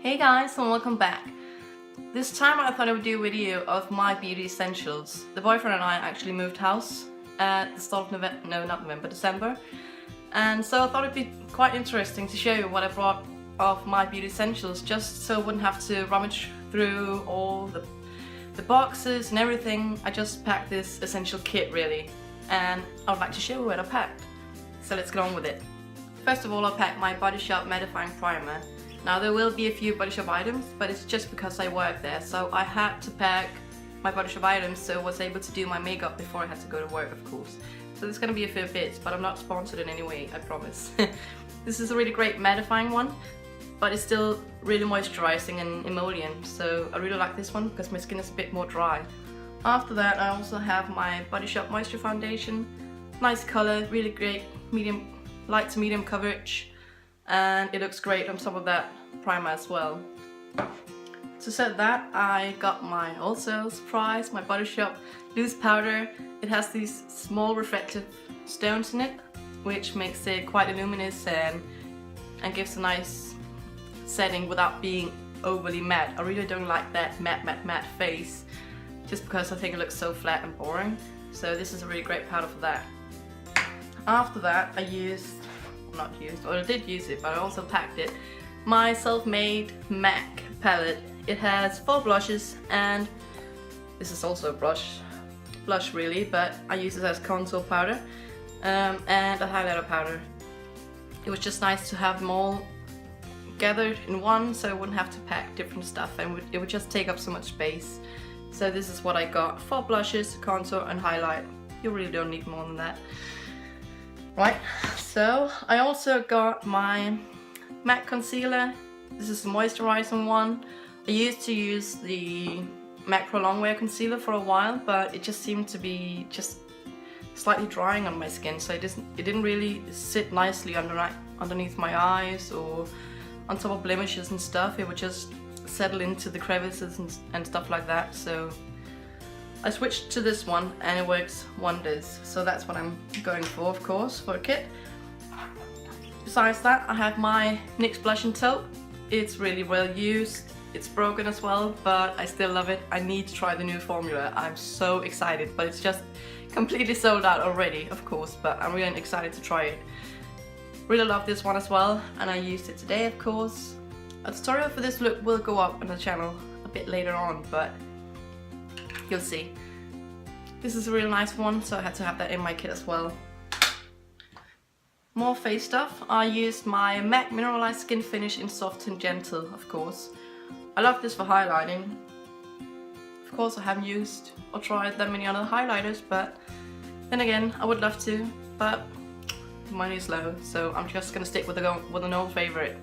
Hey guys, and welcome back. This time I thought I would do a video of my beauty essentials. The boyfriend and I actually moved house at the start of November, no not November, December. And so I thought it'd be quite interesting to show you what I brought of my beauty essentials, just so I wouldn't have to rummage through all the boxes and everything. I just packed this essential kit really, and I would like to show you what I packed. So let's get on with it. First of all, I packed my Body Shop mattifying primer. Now there will be a few Body Shop items, but it's just because I work there, so I had to pack my Body Shop items so I was able to do my makeup before I had to go to work, of course. So there's gonna be a fair bit, but I'm not sponsored in any way, I promise. This is a really great mattifying one, but it's still really moisturizing and emollient, so I really like this one because my skin is a bit more dry. After that, I also have my Body Shop Moisture Foundation. Nice color, really great medium, light to medium coverage, and it looks great on top of that primer as well. To set that, I got my, also surprise, my Body Shop loose powder. It has these small reflective stones in it, which makes it quite luminous and gives a nice setting without being overly matte. I really don't like that matte face, just because I think it looks so flat and boring. So this is a really great powder for that. After that, I did use it, but I also packed it. My self-made MAC palette. It has 4 blushes, and this is also a blush really, but I use it as contour powder and a highlighter powder. It was just nice to have them all gathered in one, so I wouldn't have to pack different stuff, and it would just take up so much space. So this is what I got: 4 blushes, contour and highlight. You really don't need more than that. Right, so I also got my MAC concealer. This is a moisturizing one. I used to use the MAC Pro Longwear concealer for a while, but it just seemed to be just slightly drying on my skin, so it didn't really sit nicely underneath my eyes or on top of blemishes and stuff. It would just settle into the crevices and stuff like that. So I switched to this one and it works wonders. So that's what I'm going for, of course, for a kit. Besides that, I have my NYX blush and taupe. It's really well used. It's broken as well, but I still love it. I need to try the new formula. I'm so excited, but it's just completely sold out already, of course, but I'm really excited to try it. Really love this one as well, and I used it today, of course. A tutorial for this look will go up on the channel a bit later on, but you'll see. This is a really nice one, so I had to have that in my kit as well. More face stuff. I used my MAC Mineralized Skin Finish in Soft and Gentle, of course. I love this for highlighting. Of course, I haven't used or tried that many other highlighters, but then again, I would love to, but money is low, so I'm just gonna stick with an old favorite.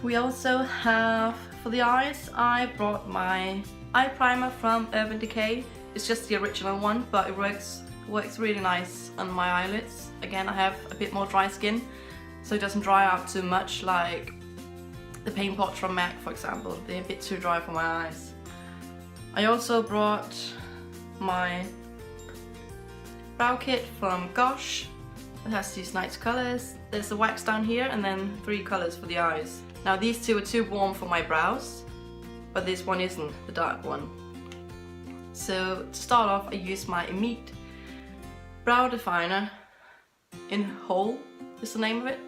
We also have, for the eyes, I brought my eye primer from Urban Decay. It's just the original one, but it works really nice on my eyelids. Again, I have a bit more dry skin, so it doesn't dry out too much like the paint pots from MAC, for example. They're a bit too dry for my eyes. I also brought my brow kit from Gosh. It has these nice colors. There's a wax down here and then 3 colors for the eyes. Now these 2 are too warm for my brows, but this one isn't, the dark one. So to start off, I used my Immediate brow definer in Whole is the name of it.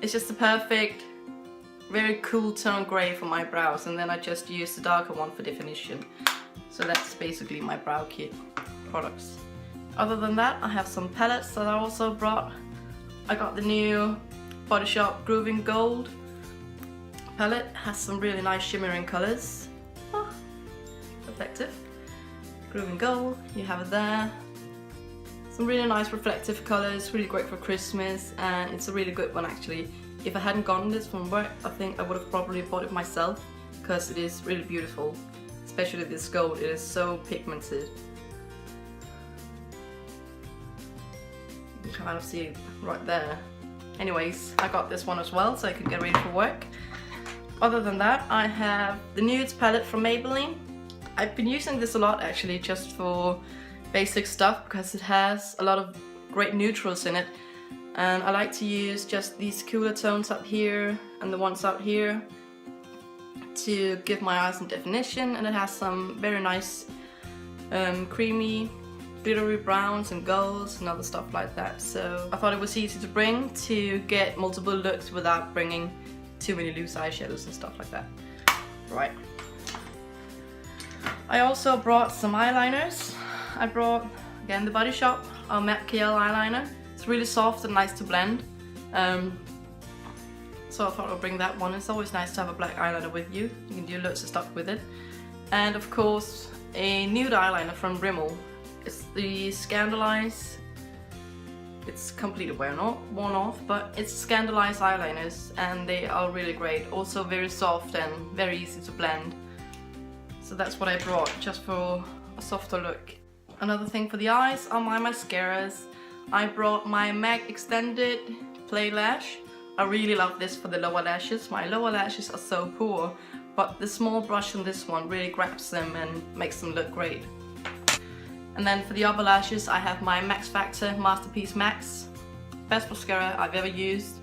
It's just a perfect, very cool tone grey for my brows, and then I just used the darker one for definition. So that's basically my brow kit products. Other than that, I have some palettes that I also brought. I got the new Body Shop Grooving Gold palette. It has some really nice shimmering colors. Reflective. Grooving Gold, you have it there. Some really nice reflective colors, really great for Christmas, and it's a really good one actually. If I hadn't gotten this from work, I think I would have probably bought it myself, because it is really beautiful. Especially this gold, it is so pigmented. You can kind of see it right there. Anyways, I got this one as well so I could get ready for work. Other than that, I have the Nudes palette from Maybelline. I've been using this a lot actually, just for basic stuff, because it has a lot of great neutrals in it, and I like to use just these cooler tones up here and the ones out here. to give my eyes some definition, and it has some very nice creamy glittery browns and golds and other stuff like that. So I thought it was easy to bring to get multiple looks without bringing too many loose eyeshadows and stuff like that. Right. I also brought some eyeliners. I brought, again, the Body Shop matte KL eyeliner. It's really soft and nice to blend. So I thought I'll bring that one. It's always nice to have a black eyeliner with you. You can do loads of stuff with it. And of course, a nude eyeliner from Rimmel. It's the Scandalize. It's completely worn off, but it's Scandalize eyeliners and they are really great. Also very soft and very easy to blend. So that's what I brought, just for a softer look. Another thing for the eyes are my mascaras. I brought my MAC Extended Play Lash. I really love this for the lower lashes. My lower lashes are so poor, but the small brush on this one really grabs them and makes them look great. And then for the upper lashes, I have my Max Factor Masterpiece Max. Best mascara I've ever used.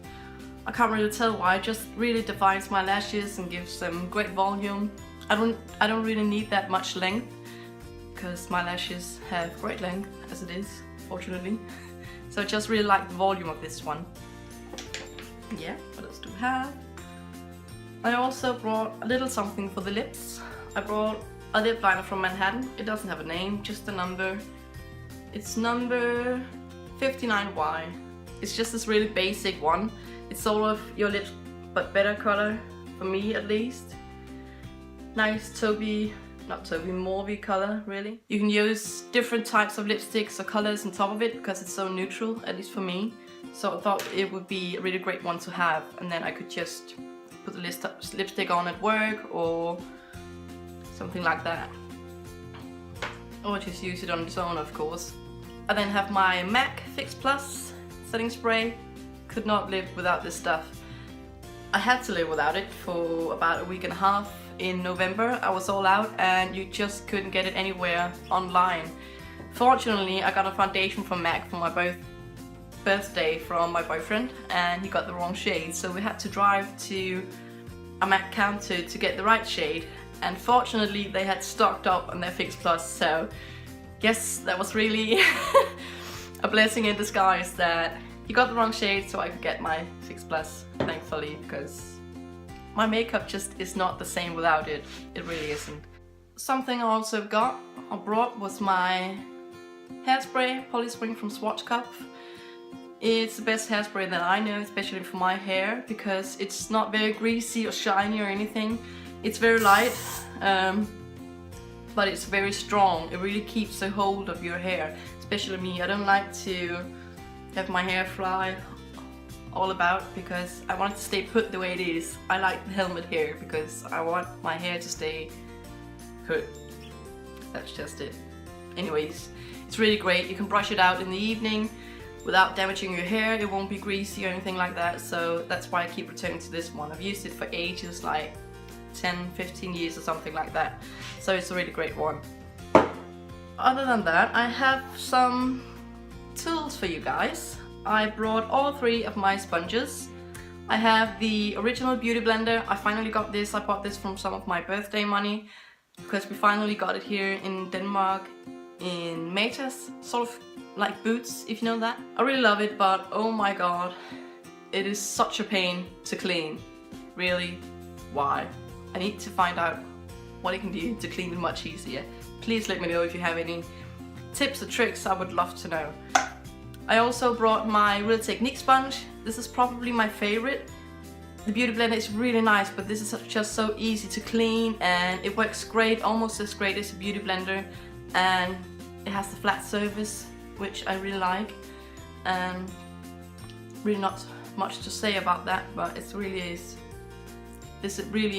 I can't really tell why, it just really defines my lashes and gives them great volume. I don't really need that much length, because my lashes have great length as it is, fortunately. So I just really like the volume of this one. Yeah, what else do we have? I also brought a little something for the lips. I brought a lip liner from Manhattan. It doesn't have a name, just a number. It's number 59Y. It's just this really basic one. It's sort of your lips but better color, for me at least. Nice mauvey color, really. You can use different types of lipsticks or colors on top of it because it's so neutral, at least for me. So I thought it would be a really great one to have, and then I could just put the lipstick on at work or something like that. Or just use it on its own, of course. I then have my MAC Fix Plus setting spray. Could not live without this stuff. I had to live without it for about a week and a half. In November I was all out and you just couldn't get it anywhere online. Fortunately, I got a foundation from MAC for my birthday from my boyfriend, and he got the wrong shade, so we had to drive to a MAC counter to get the right shade, and fortunately they had stocked up on their Fix Plus, so yes, that was really a blessing in disguise that he got the wrong shade so I could get my Fix Plus, thankfully, because my makeup just is not the same without it. It really isn't. Something I also brought was my hairspray, Polyspring from Schwarzkopf. It's the best hairspray that I know, especially for my hair, because it's not very greasy or shiny or anything. It's very light, but it's very strong. It really keeps a hold of your hair, especially me. I don't like to have my hair fly all about because I want it to stay put the way it is. I like the helmet hair because I want my hair to stay put. That's just it. Anyways, it's really great. You can brush it out in the evening without damaging your hair. It won't be greasy or anything like that, so that's why I keep returning to this one. I've used it for ages, like 10-15 years or something like that, so it's a really great one. Other than that, I have some tools for you guys. I brought all three of my sponges. I have the original Beauty Blender. I finally got this. I bought this from some of my birthday money because we finally got it here in Denmark in Matas, sort of like Boots, if you know that. I really love it, but oh my god, it is such a pain to clean. Really, why? I need to find out what I can do to clean it much easier. Please let me know if you have any tips or tricks. I would love to know. I also brought my Real Technique sponge. This is probably my favorite. The Beauty Blender is really nice, but this is just so easy to clean and it works great, almost as great as a Beauty Blender, and it has the flat surface, which I really like. Really not much to say about that, but this really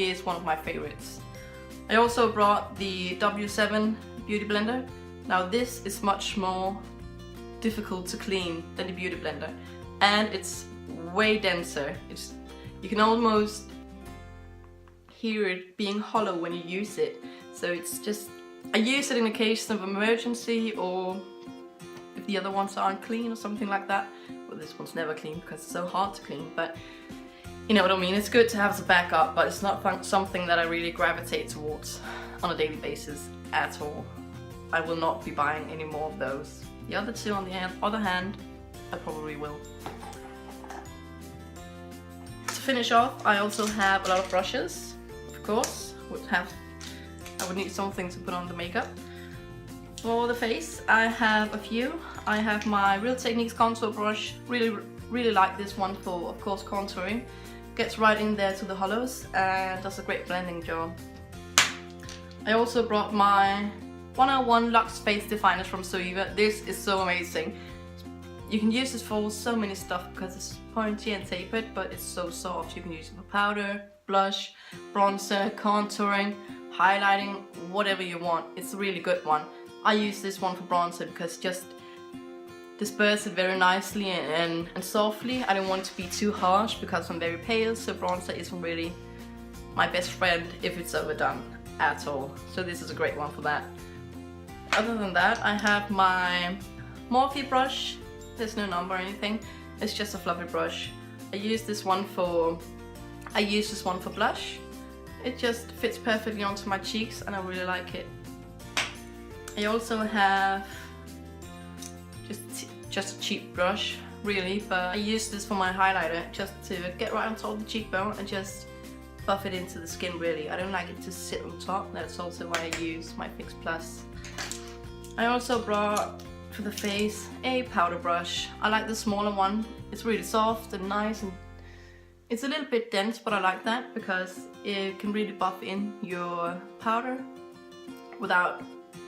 is one of my favorites. I also brought the W7 Beauty Blender. Now this is much more difficult to clean than the Beauty Blender, and it's way denser. You can almost hear it being hollow when you use it. So it's just, I use it in a case of emergency or if the other ones aren't clean or something like that. Well, this one's never clean because it's so hard to clean, but You know what I mean? It's good to have as a backup, but it's not something that I really gravitate towards on a daily basis at all. I will not be buying any more of those. The other two, on the other hand, I probably will. To finish off, I also have a lot of brushes, of course. I would need something to put on the makeup. For the face, I have a few. I have my Real Techniques contour brush. Really like this one for, of course, contouring. Gets right in there to the hollows and does a great blending job. I also brought my 101 Luxe Face Definers from Zoeva. This is so amazing. You can use this for so many stuff because it's pointy and tapered, but it's so soft. You can use it for powder, blush, bronzer, contouring, highlighting, whatever you want. It's a really good one. I use this one for bronzer because it just disperses it very nicely and softly. I don't want it to be too harsh because I'm very pale, so bronzer isn't really my best friend if it's overdone at all. So this is a great one for that. Other than that, I have my Morphe brush. There's no number or anything. It's just a fluffy brush. I use this one for blush. It just fits perfectly onto my cheeks and I really like it. I also have just a cheap brush, really, but I use this for my highlighter just to get right on top of the cheekbone and just buff it into the skin, really. I don't like it to sit on top. That's also why I use my Fix Plus. I also brought, for the face, a powder brush. I like the smaller one. It's really soft and nice, and it's a little bit dense, but I like that because it can really buff in your powder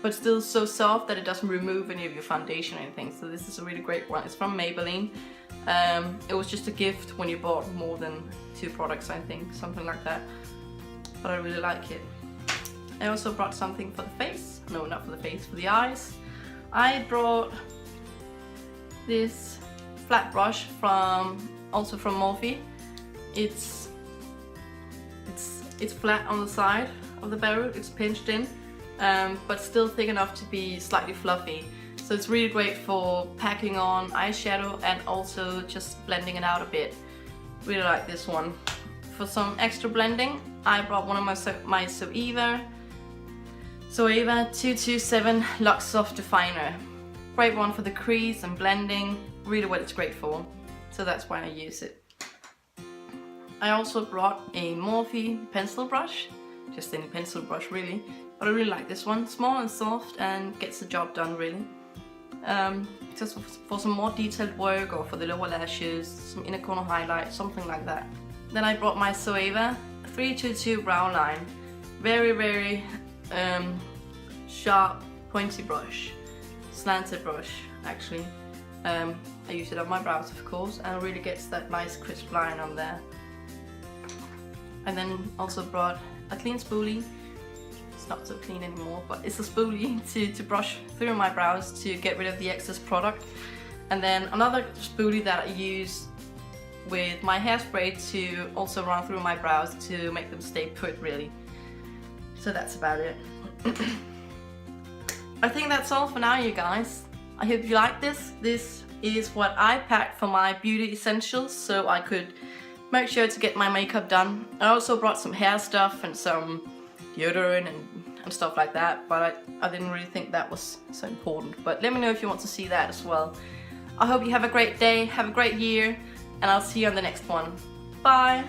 but still so soft that it doesn't remove any of your foundation or anything. So this is a really great one. It's from Maybelline. It was just a gift when you bought more than 2 products, I think, something like that. But I really like it. I also brought something for the face. No, not for the face, for the eyes. I brought this flat brush also from Morphe. It's flat on the side of the barrel. It's pinched in. But still thick enough to be slightly fluffy. So it's really great for packing on eyeshadow and also just blending it out a bit. Really like this one. For some extra blending, I brought one of my Zoeva 227 Luxe Soft Definer. Great one for the crease and blending, really what it's great for. So that's why I use it. I also brought a Morphe pencil brush, just any pencil brush really. But I really like this one, small and soft and gets the job done really. Just for some more detailed work or for the lower lashes, some inner corner highlight, something like that. Then I brought my Zoeva 322 brow line. Very sharp, pointy brush, slanted brush actually. I use it on my brows of course, and it really gets that nice crisp line on there. And then also brought a clean spoolie. It's not so clean anymore, but it's a spoolie to brush through my brows to get rid of the excess product. And then another spoolie that I use with my hairspray to also run through my brows to make them stay put really. So that's about it. I think that's all for now, you guys. I hope you like this. This is what I packed for my beauty essentials so I could make sure to get my makeup done. I also brought some hair stuff and some deodorant and stuff like that, but I didn't really think that was so important. But let me know if you want to see that as well. I hope you have a great day, have a great year, and I'll see you on the next one. Bye!